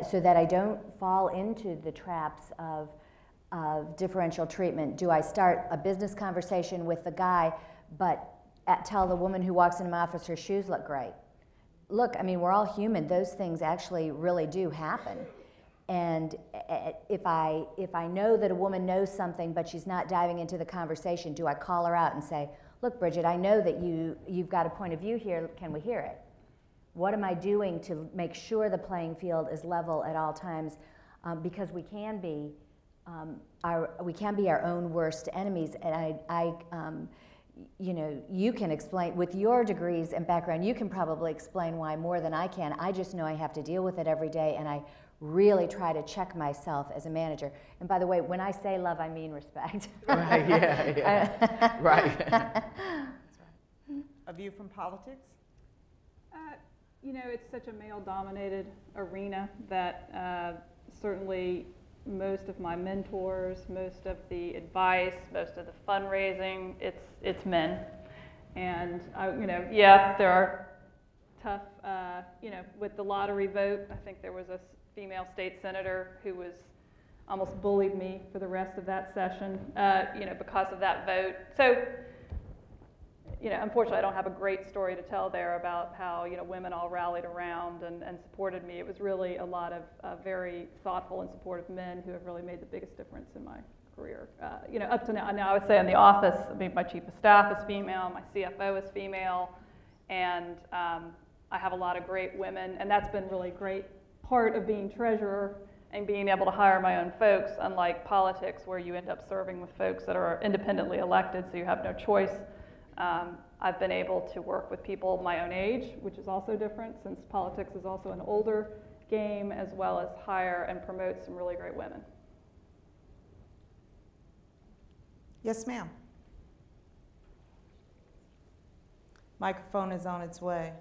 so that I don't fall into the traps of differential treatment. Do I start a business conversation with the guy, but tell the woman who walks into my office her shoes look great? Look, I mean, we're all human. Those things actually really do happen. And if I know that a woman knows something, but she's not diving into the conversation, do I call her out and say, look, Bridget, I know that you've got a point of view here. Can we hear it? What am I doing to make sure the playing field is level at all times? Because we can be our own worst enemies. And you can explain, with your degrees and background, you can probably explain why more than I can. I just know I have to deal with it every day, and I really try to check myself as a manager. And by the way, when I say love, I mean respect. Right, yeah. Right. A view from politics? It's such a male-dominated arena that certainly most of my mentors, most of the advice, most of the fundraising, it's men. And yeah, there are tough, with the lottery vote. I think there was a female state senator who was almost bullied me for the rest of that session, because of that vote. So, unfortunately, I don't have a great story to tell there about how, women all rallied around and supported me. It was really a lot of very thoughtful and supportive men who have really made the biggest difference in my career. Up to now, I would say in the office, my chief of staff is female, my CFO is female, and I have a lot of great women, and that's been really great part of being treasurer and being able to hire my own folks, unlike politics where you end up serving with folks that are independently elected, so you have no choice. I've been able to work with people my own age, which is also different since politics is also an older game, as well as hire and promote some really great women. Yes, ma'am. Microphone is on its way.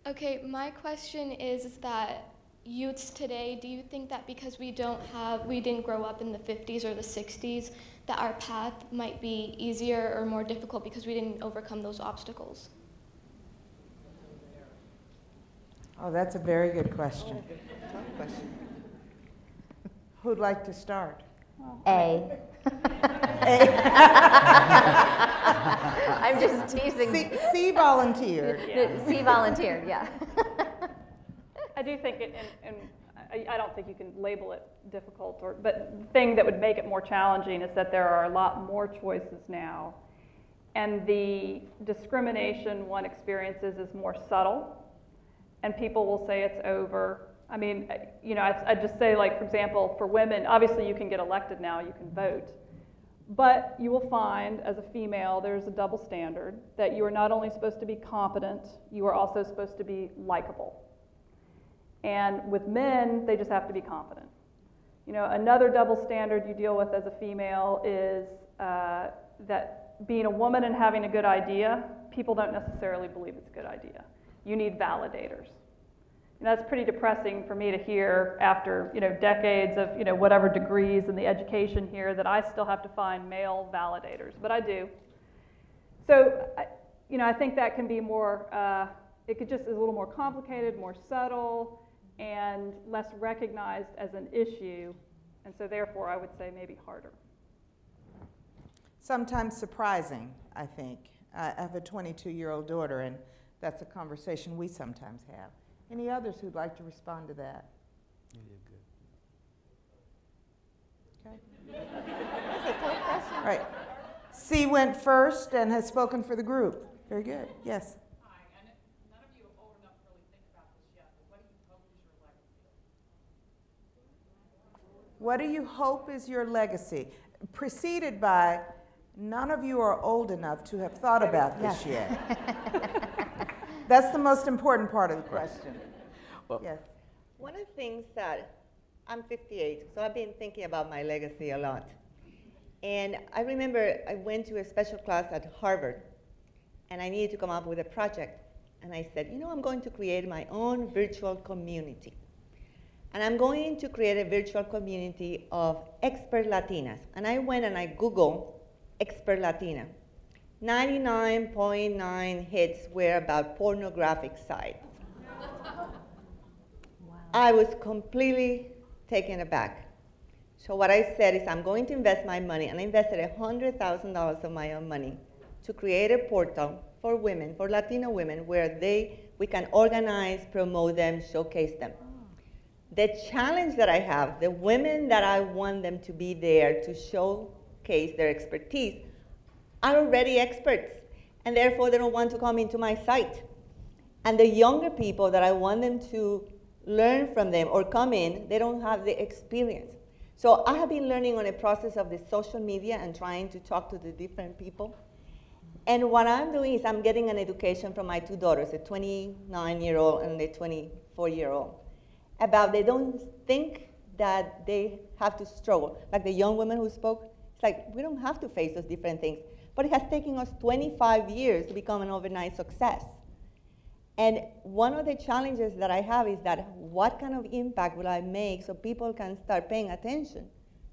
Okay, my question is that youths today, do you think that because we didn't grow up in the 50s or the 60s, that our path might be easier or more difficult because we didn't overcome those obstacles? Oh, that's a very good question. Who'd like to start? A. I'm just teasing. C volunteered. Yeah. C volunteered, yeah. I do think and I don't think you can label it difficult, but the thing that would make it more challenging is that there are a lot more choices now. And the discrimination one experiences is more subtle, and people will say it's over. I mean, I just say, like, for example, for women, obviously you can get elected now, you can vote. But you will find, as a female, there's a double standard, that you are not only supposed to be competent, you are also supposed to be likable. And with men, they just have to be competent. Another double standard you deal with as a female is that being a woman and having a good idea, people don't necessarily believe it's a good idea. You need validators. And that's pretty depressing for me to hear after decades of whatever degrees in the education here, that I still have to find male validators, but I do. So I think that can be more, it could just is a little more complicated, more subtle, and less recognized as an issue, and so therefore I would say maybe harder. Sometimes surprising, I think. I have a 22-year-old daughter, and that's a conversation we sometimes have. Any others who'd like to respond to that? You did good. Okay. All right. C went first and has spoken for the group. Very good. Yes. Hi, and none of you are old enough to really think about this yet, but what do you hope is your legacy? What do you hope is your legacy? Preceded by, none of you are old enough to have thought about this yet. That's the most important part of the question. Well, yes. One of the things that, I'm 58, so I've been thinking about my legacy a lot. And I remember I went to a special class at Harvard, and I needed to come up with a project. And I said, I'm going to create my own virtual community. And I'm going to create a virtual community of expert Latinas. And I went and I Googled expert Latina. 99.9 hits were about pornographic sites. Wow. I was completely taken aback. So what I said is I'm going to invest my money, and I invested $100,000 of my own money to create a portal for women, for Latino women, where we can organize, promote them, showcase them. The challenge that I have, the women that I want them to be there to showcase their expertise are already experts, and therefore they don't want to come into my site. And the younger people that I want them to learn from them or come in, they don't have the experience. So I have been learning on a process of the social media and trying to talk to the different people. And what I'm doing is I'm getting an education from my two daughters, a 29-year-old and a 24-year-old, about they don't think that they have to struggle. Like the young woman who spoke, it's like we don't have to face those different things. But it has taken us 25 years to become an overnight success. And one of the challenges that I have is that what kind of impact will I make so people can start paying attention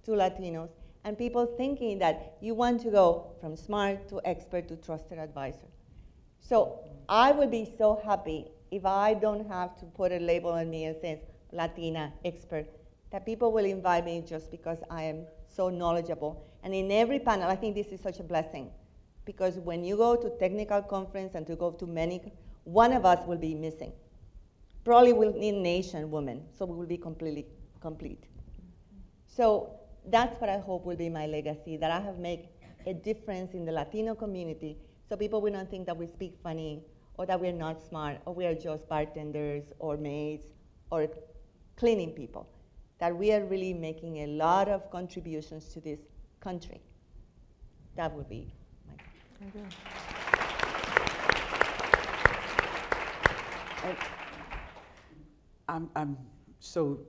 to Latinos and people thinking that you want to go from smart to expert to trusted advisor. So I would be so happy if I don't have to put a label on me and say Latina expert, that people will invite me just because I am so knowledgeable. And in every panel, I think this is such a blessing, because when you go to technical conference and to go to many, one of us will be missing. Probably we'll need an Asian woman, so we will be completely complete. So that's what I hope will be my legacy, that I have made a difference in the Latino community, so people will not think that we speak funny, or that we're not smart, or we are just bartenders, or maids, or cleaning people. That we are really making a lot of contributions to this country. That would be my I'm so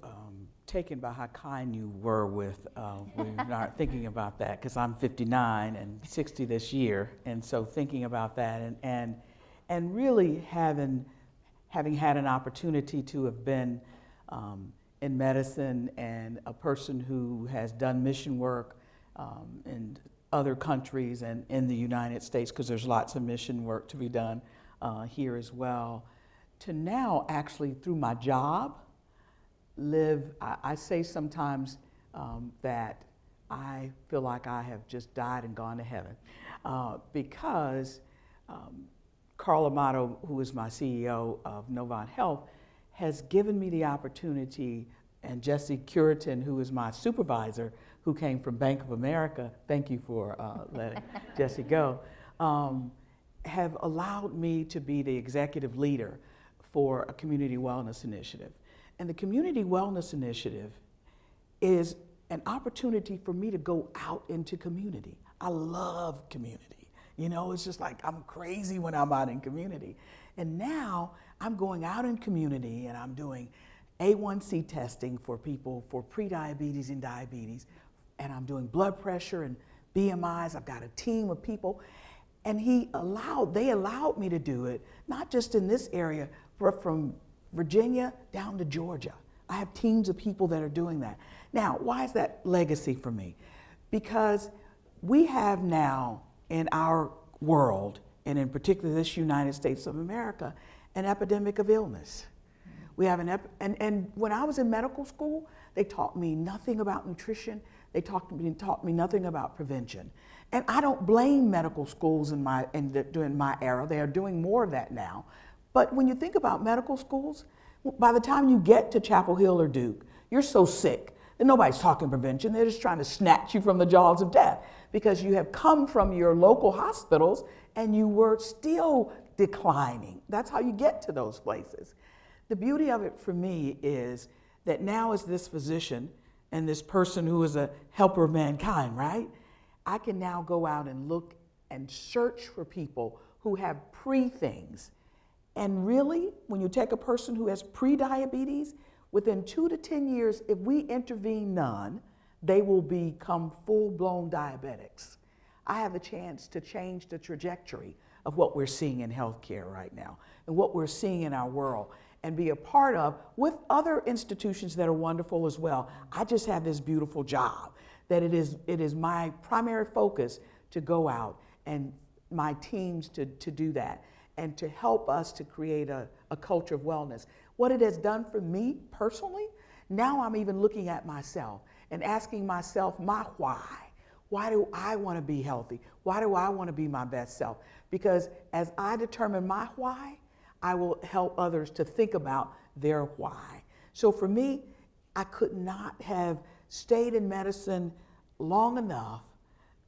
taken by how kind you were with when you are thinking about that, because I'm 59 and 60 this year, and so thinking about that and really having had an opportunity to have been in medicine and a person who has done mission work in other countries and in the United States, because there's lots of mission work to be done here as well, to now actually through my job live, I say sometimes that I feel like I have just died and gone to heaven because Carl Amato, who is my CEO of Novant Health, has given me the opportunity, and Jesse Curitin, who is my supervisor, who came from Bank of America, thank you for letting Jesse go, have allowed me to be the executive leader for a community wellness initiative. And the community wellness initiative is an opportunity for me to go out into community. I love community. You know, it's just like I'm crazy when I'm out in community. And now I'm going out in community and I'm doing A1C testing for people for prediabetes and diabetes. And I'm doing blood pressure and BMIs. I've got a team of people. And they allowed me to do it, not just in this area, but from Virginia down to Georgia. I have teams of people that are doing that. Now, why is that legacy for me? Because we have now in our world, and in particular this United States of America, an epidemic of illness. We have and when I was in medical school, they taught me nothing about nutrition. They taught me nothing about prevention. And I don't blame medical schools during my era. They are doing more of that now. But when you think about medical schools, by the time you get to Chapel Hill or Duke, you're so sick that nobody's talking prevention. They're just trying to snatch you from the jaws of death because you have come from your local hospitals and you were still declining. That's how you get to those places. The beauty of it for me is that now as this physician and this person who is a helper of mankind, right? I can now go out and look and search for people who have pre-things. And really, when you take a person who has pre-diabetes, within 2 to 10 years, if we intervene none, they will become full-blown diabetics. I have a chance to change the trajectory of what we're seeing in healthcare right now and what we're seeing in our world and be a part of with other institutions that are wonderful as well. I just have this beautiful job that it is my primary focus to go out and my teams to do that and to help us to create a culture of wellness. What it has done for me personally, now I'm even looking at myself and asking myself my why. Why do I want to be healthy? Why do I want to be my best self? Because as I determine my why, I will help others to think about their why. So for me, I could not have stayed in medicine long enough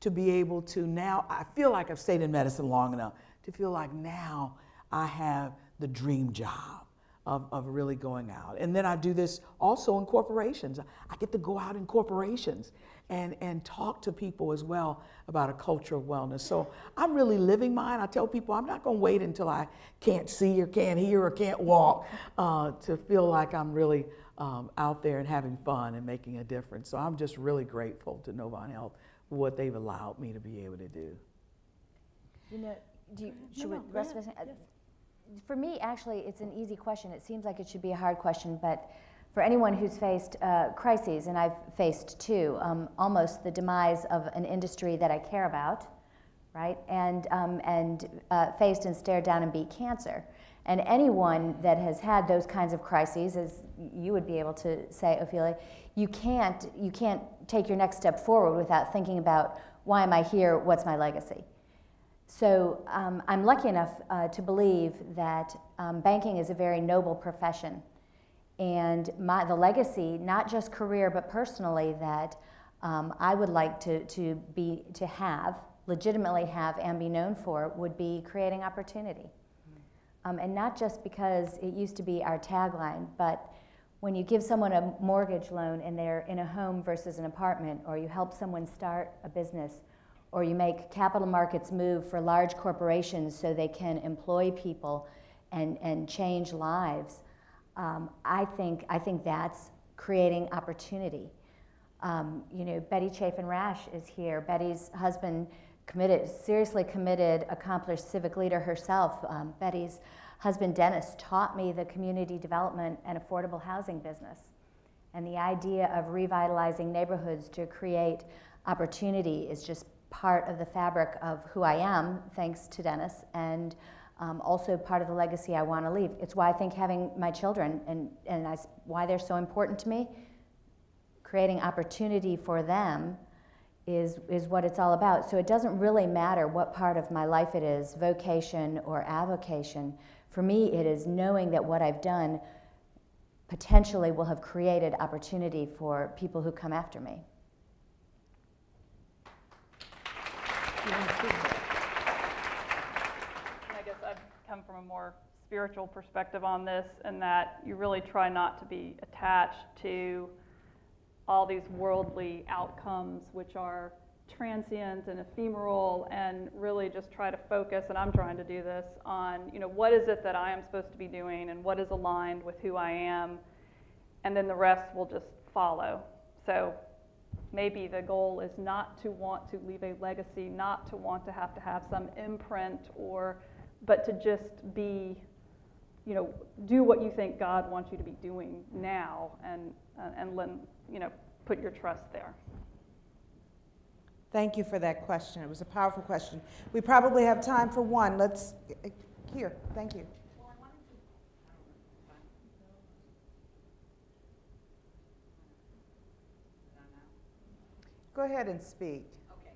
to be able to now, I feel like I've stayed in medicine long enough to feel like now I have the dream job of really going out. And then I do this also in corporations. I get to go out in corporations and talk to people as well about a culture of wellness. So I'm really living mine. I tell people I'm not going to wait until I can't see or can't hear or can't walk to feel like I'm really out there and having fun and making a difference. So I'm just really grateful to Novant Health for what they've allowed me to be able to do. You know, should we, the rest of us, For me, actually, it's an easy question. It seems like it should be a hard question, but for anyone who's faced crises, and I've faced two, almost the demise of an industry that I care about, right? And faced and stared down and beat cancer. And anyone that has had those kinds of crises, as you would be able to say, Ophelia, you can't take your next step forward without thinking about, why am I here? What's my legacy? So I'm lucky enough to believe that banking is a very noble profession. And the legacy, not just career, but personally, that I would like to legitimately have and be known for, would be creating opportunity. And not just because it used to be our tagline, but when you give someone a mortgage loan and they're in a home versus an apartment, or you help someone start a business, or you make capital markets move for large corporations so they can employ people and change lives, I think that's creating opportunity. You know, Betty Chafin-Rash is here. Betty's husband, seriously committed, accomplished civic leader herself. Betty's husband, Dennis, taught me the community development and affordable housing business. And the idea of revitalizing neighborhoods to create opportunity is just part of the fabric of who I am, thanks to Dennis, and also part of the legacy I want to leave. It's why I think having my children, why they're so important to me, creating opportunity for them is what it's all about. So it doesn't really matter what part of my life it is, vocation or avocation. For me, it is knowing that what I've done potentially will have created opportunity for people who come after me. I guess I've come from a more spiritual perspective on this, and that you really try not to be attached to all these worldly outcomes, which are transient and ephemeral, and really just try to focus, and I'm trying to do this, on, you know, what is it that I am supposed to be doing and what is aligned with who I am, and then the rest will just follow. So maybe the goal is not to want to leave a legacy, not to want to have some imprint, but to just be, you know, do what you think God wants you to be doing now, and you know, put your trust there. Thank you for that question. It was a powerful question. We probably have time for one. Let's here. Thank you. Go ahead and speak. Okay.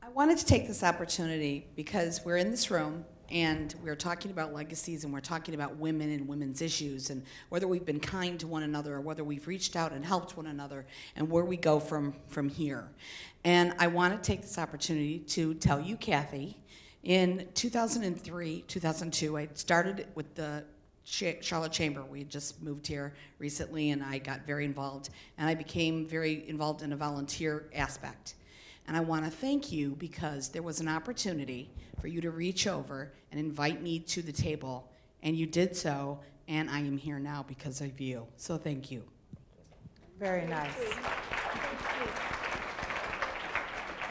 I wanted to take this opportunity because we're in this room and we're talking about legacies and we're talking about women and women's issues and whether we've been kind to one another or whether we've reached out and helped one another and where we go from here. And I want to take this opportunity to tell you, Kathy, in 2003, 2002, I started with the Charlotte Chamber. We had just moved here recently and I got very involved and I became very involved in a volunteer aspect. And I want to thank you because there was an opportunity for you to reach over and invite me to the table, and you did so, and I am here now because of you. So thank you. Very nice.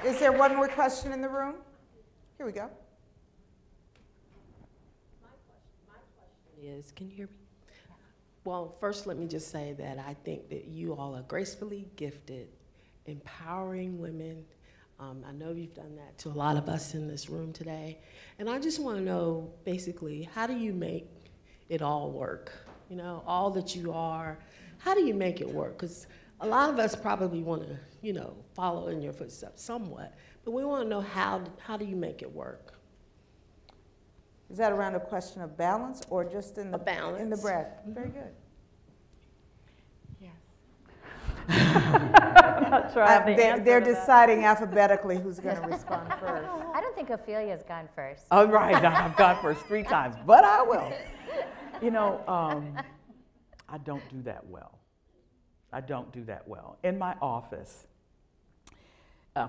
Is there one more question in the room? Here we go. My question is, can you hear me? Well, first let me just say that I think that you all are gracefully gifted, empowering women. I know you've done that to a lot of us in this room today. And I just want to know, basically, how do you make it all work? You know, all that you are, how do you make it work? Because a lot of us probably want to, you know, follow in your footsteps somewhat, but we want to know how do you make it work? Is that around a question of balance or just in the balance. In the breath? Mm-hmm. Very good. I'm not sure I have the answer they're to deciding alphabetically who's going to respond first. I don't think Ophelia's gone first. Oh, right. I've gone first 3 times, but I will. You know, I don't do that well. I don't do that well. In my office,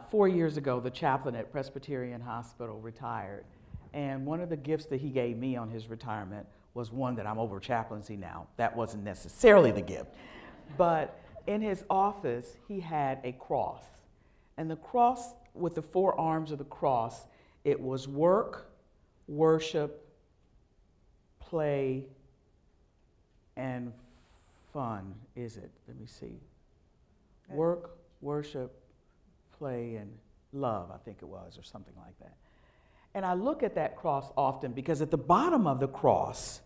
4 years ago, the chaplain at Presbyterian Hospital retired, and one of the gifts that he gave me on his retirement was one that I'm over chaplaincy now. That wasn't necessarily the gift, but in his office, he had a cross. And the cross, with the 4 arms of the cross, it was work, worship, play, and fun, is it? Let me see. Work, worship, play, and love, I think it was, or something like that. And I look at that cross often because at the bottom of the cross,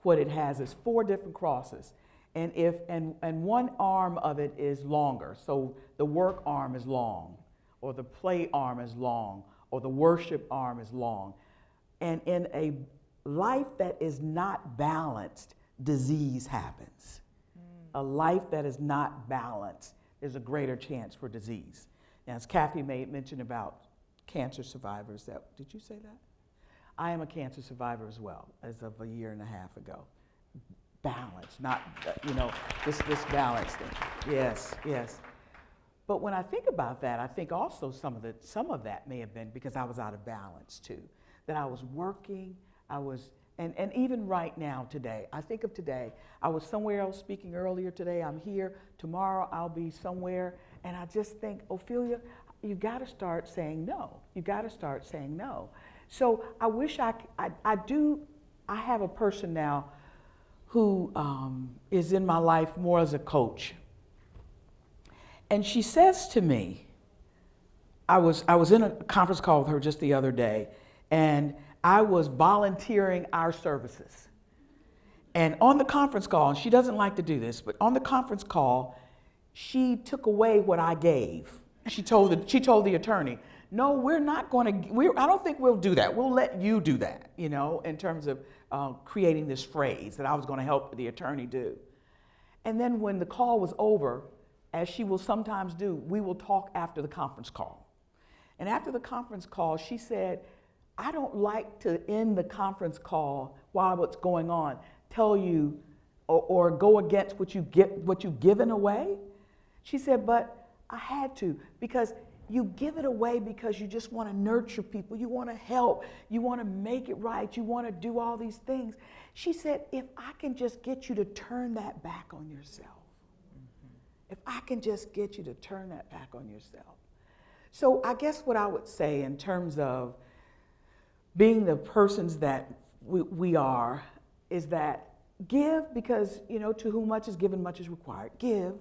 what it has is 4 different crosses. And one arm of it is longer. So the work arm is long, or the play arm is long, or the worship arm is long. And in a life that is not balanced, disease happens. A life that is not balanced, there's a greater chance for disease. Now, as Kathy made mention about cancer survivors, did you say that? I am a cancer survivor as well, as of a year and a half ago. Balance, not, this balance thing. Yes, yes. But when I think about that, I think also some of that may have been because I was out of balance too. That I was working, and even right now today, I think of today, I was somewhere else speaking earlier today, I'm here, tomorrow I'll be somewhere, and I just think, Ophelia, you gotta start saying no. You gotta start saying no. So I wish I have a person now who is in my life more as a coach. And she says to me, I was in a conference call with her just the other day, and I was volunteering our services. And on the conference call, and she doesn't like to do this, but on the conference call, she took away what I gave. She told the attorney, no, we're not going to, I don't think we'll do that. We'll let you do that, in terms of creating this phrase that I was going to help the attorney do. And then when the call was over, as she will sometimes do, we will talk after the conference call. And after the conference call, she said, I don't like to end the conference call while what's going on, tell you or go against what you've given away. She said, but I had to, because you give it away because you just want to nurture people, you want to help, you want to make it right, you want to do all these things. She said, if I can just get you to turn that back on yourself, if I can just get you to turn that back on yourself. So I guess what I would say in terms of being the persons that we are is that give, because, to whom much is given, much is required. Give,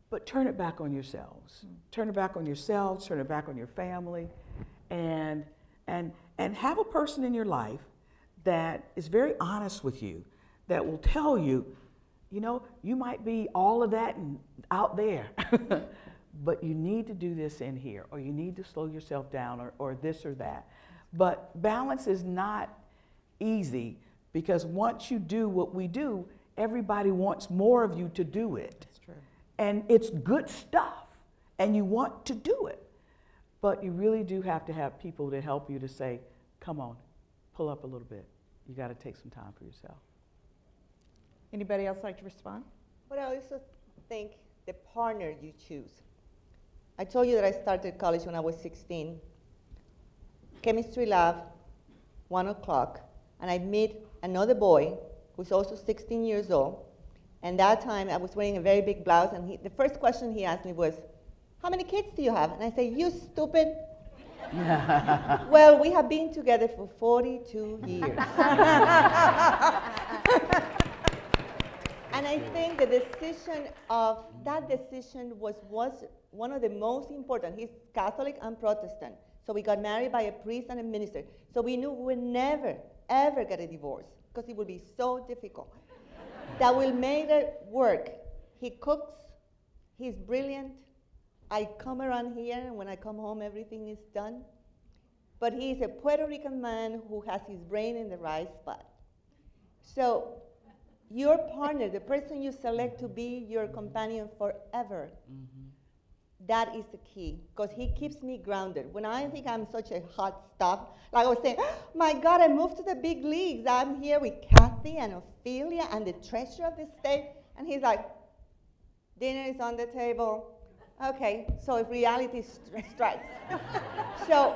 but turn it back on yourselves. Turn it back on yourselves, turn it back on your family, and have a person in your life that is very honest with you, that will tell you, you might be all of that and out there, but you need to do this in here, or you need to slow yourself down, or this or that. But balance is not easy, because once you do what we do, everybody wants more of you to do it. That's true. And it's good stuff, and you want to do it. But you really do have to have people to help you to say, come on, pull up a little bit. You got to take some time for yourself. Anybody else like to respond? But I also think the partner you choose. I told you that I started college when I was 16. Chemistry lab, 1 o'clock, and I meet another boy who's also 16 years old. And that time I was wearing a very big blouse, and the first question he asked me was, how many kids do you have? And I say, you stupid. Well, we have been together for 42 years. And I think the decision was one of the most important. He's Catholic and Protestant. So we got married by a priest and a minister. So we knew we would never, ever get a divorce, because it would be so difficult. That will make it work. He cooks, he's brilliant. I come around here, and when I come home, everything is done. But he's a Puerto Rican man who has his brain in the right spot. So your partner, the person you select to be your companion forever, that is the key, because he keeps me grounded. When I think I'm such a hot stuff, like I was saying, oh, my God, I moved to the big leagues. I'm here with Kathy and Ophelia and the treasurer of the state. And he's like, dinner is on the table. Okay, so if reality strikes. So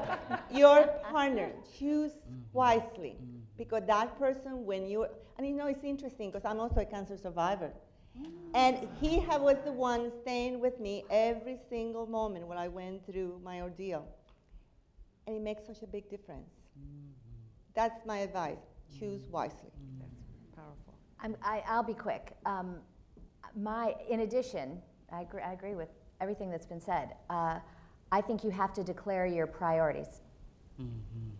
your partner, choose wisely, because that person, when you, and it's interesting, because I'm also a cancer survivor. And he was the one staying with me every single moment when I went through my ordeal. And it makes such a big difference. That's my advice. Choose wisely. That's powerful. I'll be quick. In addition, I agree with everything that's been said. I think you have to declare your priorities.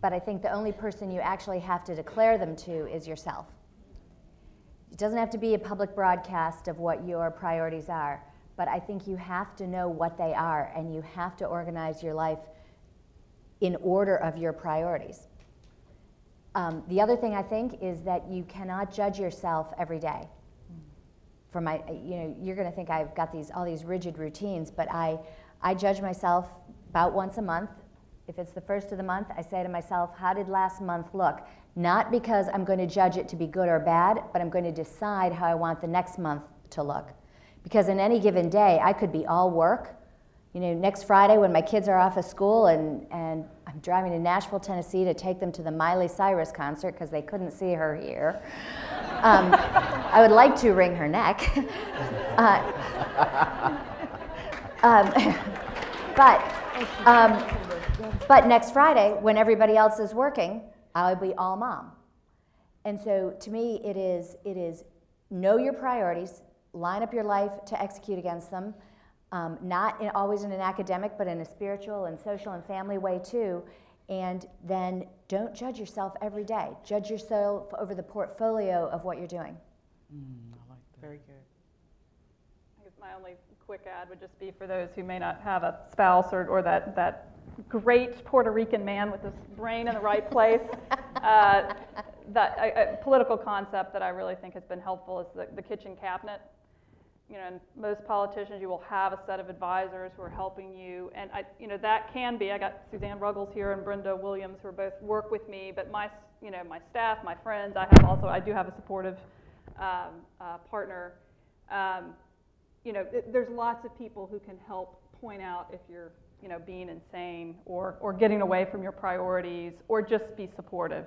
But I think the only person you actually have to declare them to is yourself. It doesn't have to be a public broadcast of what your priorities are, but I think you have to know what they are, and you have to organize your life in order of your priorities. The other thing I think is that you cannot judge yourself every day. For my, you're going to think I've got all these rigid routines, but I judge myself about once a month. If it's the first of the month, I say to myself, how did last month look? Not because I'm going to judge it to be good or bad, but I'm going to decide how I want the next month to look. Because in any given day, I could be all work. Next Friday when my kids are off of school and I'm driving to Nashville, Tennessee to take them to the Miley Cyrus concert because they couldn't see her here. I would like to wring her neck. But next Friday, when everybody else is working, I'll be all mom. And so to me, it is know your priorities, line up your life to execute against them, not always in an academic, but in a spiritual and social and family way too. And then don't judge yourself every day. Judge yourself over the portfolio of what you're doing. I like that. Very good. I guess my only quick add would just be for those who may not have a spouse or that great Puerto Rican man with his brain in the right place. A political concept that I really think has been helpful is the kitchen cabinet. And most politicians, you will have a set of advisors who are helping you, and that can be. I got Suzanne Ruggles here and Brenda Williams who are both work with me, but my staff, my friends, I do have a supportive partner. There's lots of people who can help point out if you're being insane or getting away from your priorities, or just be supportive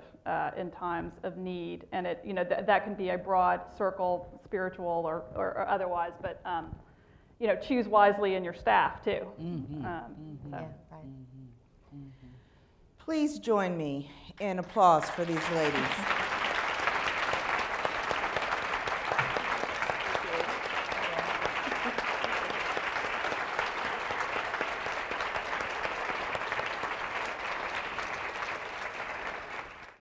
in times of need. And that can be a broad circle, spiritual or otherwise, but choose wisely in your staff too. Yeah, right. Please join me in applause for these ladies.